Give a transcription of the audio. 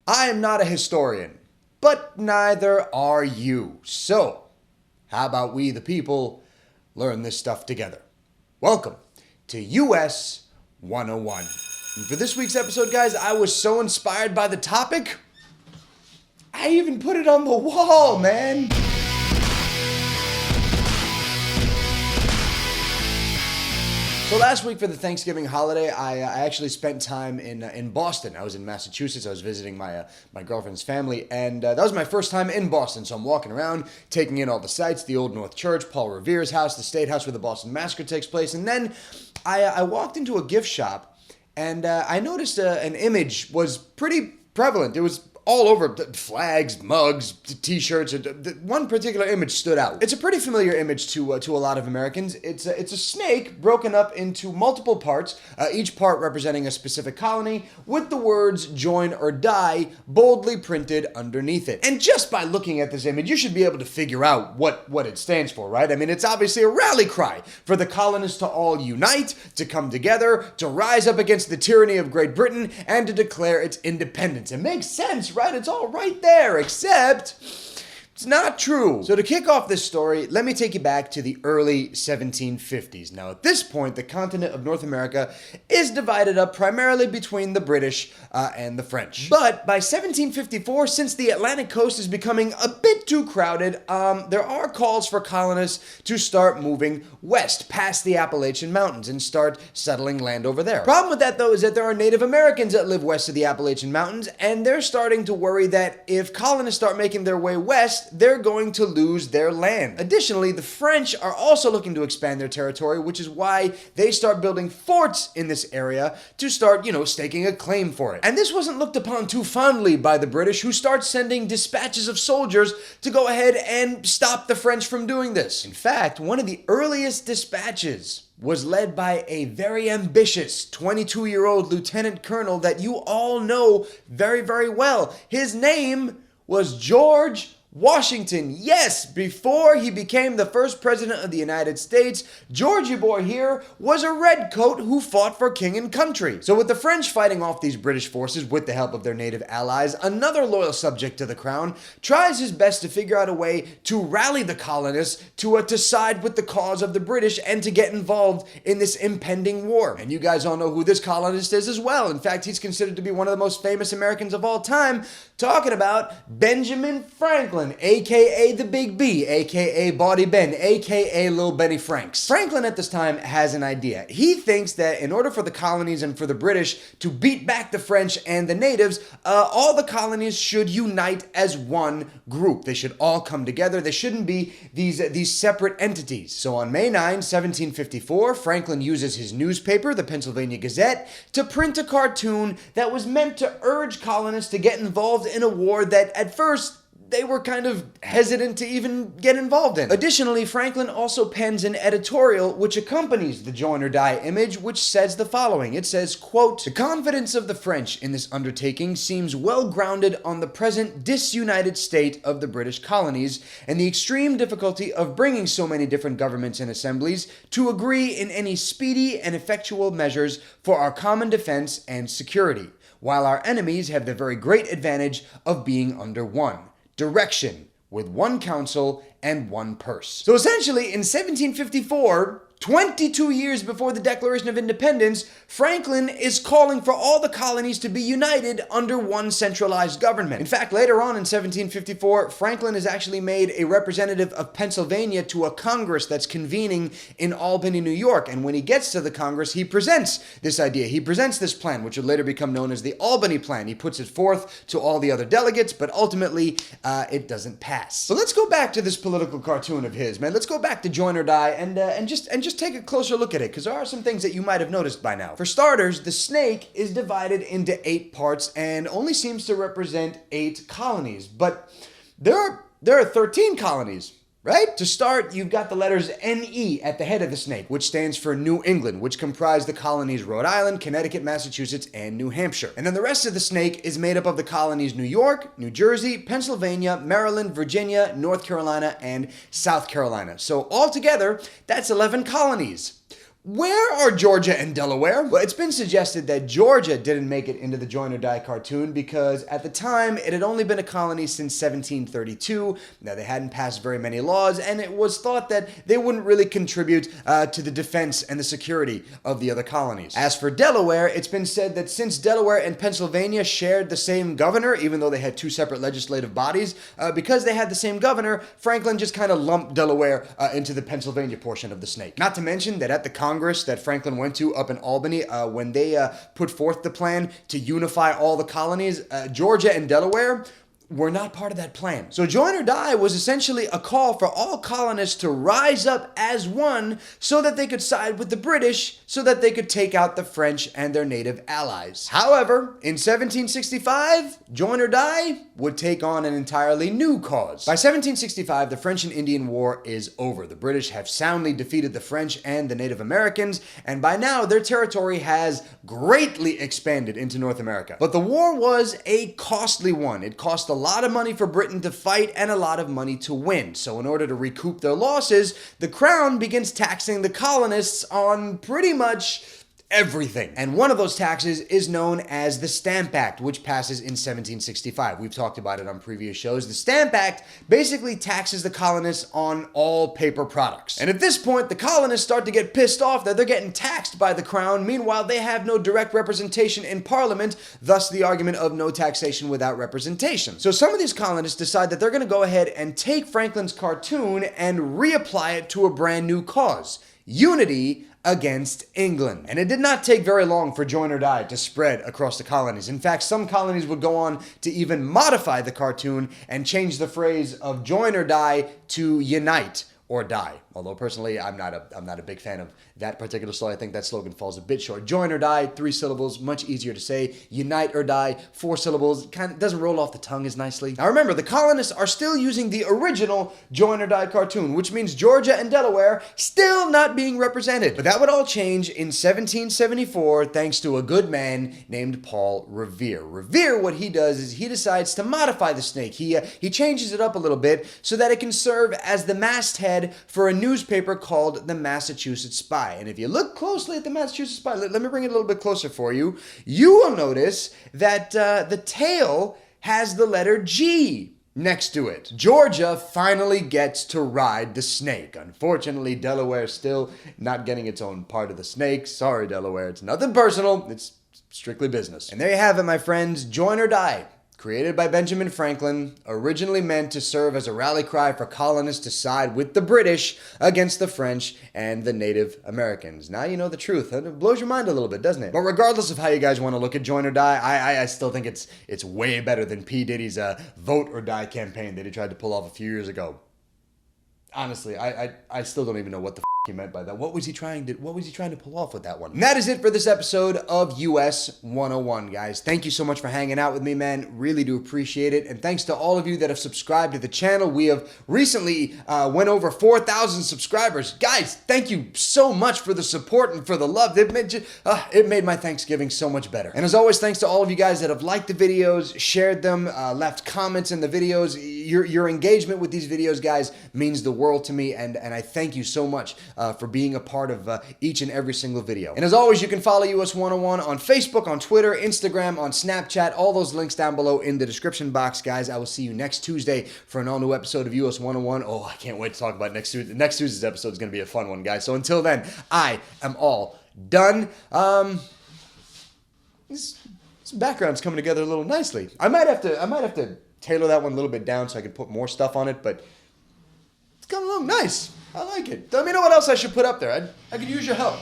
I am not a historian, but neither are you. So, how about we, the people, learn this stuff together? Welcome to US 101. And for this week's episode, guys, I was so inspired by the topic, I even put it on the wall, man. So last week for the Thanksgiving holiday, I actually spent time in Boston. I was in Massachusetts. I was visiting my girlfriend's family, and that was my first time in Boston. So I'm walking around, taking in all the sights, the Old North Church, Paul Revere's house, the State House where the Boston Massacre takes place, and then I walked into a gift shop, and I noticed an image was pretty prevalent. It was all over, flags, mugs, t-shirts. One particular image stood out. It's a pretty familiar image to a lot of Americans. It's a snake broken up into multiple parts, each part representing a specific colony, with the words "join or die" boldly printed underneath it. And just by looking at this image, you should be able to figure out what it stands for, right? I mean, it's obviously a rally cry for the colonists to all unite, to come together, to rise up against the tyranny of Great Britain, and to declare its independence. It makes sense, right? It's all right there, except it's not true. So to kick off this story, let me take you back to the early 1750s. Now, at this point, the continent of North America is divided up primarily between the British and the French. But by 1754, since the Atlantic coast is becoming a bit too crowded, there are calls for colonists to start moving west past the Appalachian Mountains and start settling land over there. Problem with that, though, is that there are Native Americans that live west of the Appalachian Mountains, and they're starting to worry that if colonists start making their way west, they're going to lose their land. Additionally, the French are also looking to expand their territory, which is why they start building forts in this area to start, staking a claim for it. And this wasn't looked upon too fondly by the British, who start sending dispatches of soldiers to go ahead and stop the French from doing this. In fact, one of the earliest dispatches was led by a very ambitious 22-year-old lieutenant colonel that you all know very, very well. His name was George Washington. Yes, before he became the first president of the United States, Georgie boy here was a redcoat who fought for king and country. So with the French fighting off these British forces with the help of their native allies, another loyal subject to the crown tries his best to figure out a way to rally the colonists to side with the cause of the British and to get involved in this impending war. And you guys all know who this colonist is as well. In fact, he's considered to be one of the most famous Americans of all time, talking about Benjamin Franklin, aka the Big B, aka Bawdy Ben, aka Lil Benny Franks. Franklin at this time has an idea. He thinks that in order for the colonies and for the British to beat back the French and the natives, all the colonies should unite as one group. They should all come together. They shouldn't be these separate entities. So on May 9, 1754, Franklin uses his newspaper, the Pennsylvania Gazette, to print a cartoon that was meant to urge colonists to get involved in a war that at first they were kind of hesitant to even get involved in. Additionally, Franklin also pens an editorial which accompanies the join or die image, which says the following. It says, quote, "The confidence of the French in this undertaking seems well grounded on the present disunited state of the British colonies and the extreme difficulty of bringing so many different governments and assemblies to agree in any speedy and effectual measures for our common defense and security, while our enemies have the very great advantage of being under one direction, with one council and one purse." So essentially, in 1754, 22 years before the Declaration of Independence, Franklin is calling for all the colonies to be united under one centralized government. In fact, later on in 1754, Franklin is actually made a representative of Pennsylvania to a Congress that's convening in Albany, New York. And when he gets to the Congress, he presents this idea. He presents this plan, which would later become known as the Albany Plan. He puts it forth to all the other delegates, but ultimately, it doesn't pass. So let's go back to this political cartoon of his, man. Let's go back to Join or Die and just take a closer look at it, because there are some things that you might have noticed by now. For starters, the snake is divided into 8 parts and only seems to represent 8 colonies, but there are 13 colonies. right? To start, you've got the letters N-E at the head of the snake, which stands for New England, which comprise the colonies Rhode Island, Connecticut, Massachusetts, and New Hampshire. And then the rest of the snake is made up of the colonies New York, New Jersey, Pennsylvania, Maryland, Virginia, North Carolina, and South Carolina. So altogether, that's 11 colonies. Where are Georgia and Delaware? Well, it's been suggested that Georgia didn't make it into the Join or Die cartoon because at the time it had only been a colony since 1732. Now, they hadn't passed very many laws, and it was thought that they wouldn't really contribute to the defense and the security of the other colonies. As for Delaware, it's been said that since Delaware and Pennsylvania shared the same governor, even though they had two separate legislative bodies, because they had the same governor, Franklin just kind of lumped Delaware into the Pennsylvania portion of the snake. Not to mention that at the Congress that Franklin went to up in Albany, when they put forth the plan to unify all the colonies, Georgia and Delaware were not part of that plan. So Join or Die was essentially a call for all colonists to rise up as one so that they could side with the British, so that they could take out the French and their native allies. However, in 1765, Join or Die would take on an entirely new cause. By 1765, the French and Indian War is over. The British have soundly defeated the French and the Native Americans, and by now their territory has greatly expanded into North America. But the war was a costly one. It cost a lot of money for Britain to fight and a lot of money to win. So in order to recoup their losses, the crown begins taxing the colonists on pretty much everything. And one of those taxes is known as the Stamp Act, which passes in 1765. We've talked about it on previous shows. The Stamp Act basically taxes the colonists on all paper products. And at this point, the colonists start to get pissed off that they're getting taxed by the crown. Meanwhile, they have no direct representation in Parliament, thus the argument of no taxation without representation. So some of these colonists decide that they're going to go ahead and take Franklin's cartoon and reapply it to a brand new cause: unity against England. And it did not take very long for Join or Die to spread across the colonies. In fact, some colonies would go on to even modify the cartoon and change the phrase of Join or Die to Unite or Die. Although personally, I'm not a big fan of that particular slogan. I think that slogan falls a bit short. Join or Die, 3 syllables, much easier to say. Unite or Die, 4 syllables, kind of doesn't roll off the tongue as nicely. Now remember, the colonists are still using the original Join or Die cartoon, which means Georgia and Delaware still not being represented. But that would all change in 1774 thanks to a good man named Paul Revere. Revere, what he does is he decides to modify the snake. He changes it up a little bit so that it can serve as the masthead for a newspaper called the Massachusetts Spy. And if you look closely at the Massachusetts Spy, let me bring it a little bit closer for you, you will notice that the tail has the letter G next to it. Georgia finally gets to ride the snake. Unfortunately, Delaware still not getting its own part of the snake. Sorry, Delaware. It's nothing personal. It's strictly business. And there you have it, my friends. Join or Die. Created by Benjamin Franklin, originally meant to serve as a rally cry for colonists to side with the British against the French and the Native Americans. Now you know the truth. It blows your mind a little bit, doesn't it? But regardless of how you guys want to look at Join or Die, I still think it's way better than P. Diddy's Vote or Die campaign that he tried to pull off a few years ago. Honestly, I still don't even know what the he meant by that. What was he trying to pull off with that one? And that is it for this episode of US 101, guys. Thank you so much for hanging out with me, man. Really do appreciate it. And thanks to all of you that have subscribed to the channel. We have recently went over 4,000 subscribers. Guys, thank you so much for the support and for the love. It made my Thanksgiving so much better. And as always, thanks to all of you guys that have liked the videos, shared them, left comments in the videos. Your engagement with these videos, guys, means the world to me, and I thank you so much for being a part of each and every single video. And as always, you can follow US 101 on Facebook, on Twitter, Instagram, on Snapchat, all those links down below in the description box, guys. I will see you next Tuesday for an all-new episode of US 101. Oh, I can't wait to talk about next Tuesday. Next Tuesday's episode is going to be a fun one, guys. So until then, I am all done. This background's coming together a little nicely. I might have to tailor that one a little bit down so I can put more stuff on it, but it's coming along nice. I like it. Let me know what else I should put up there. I could use your help.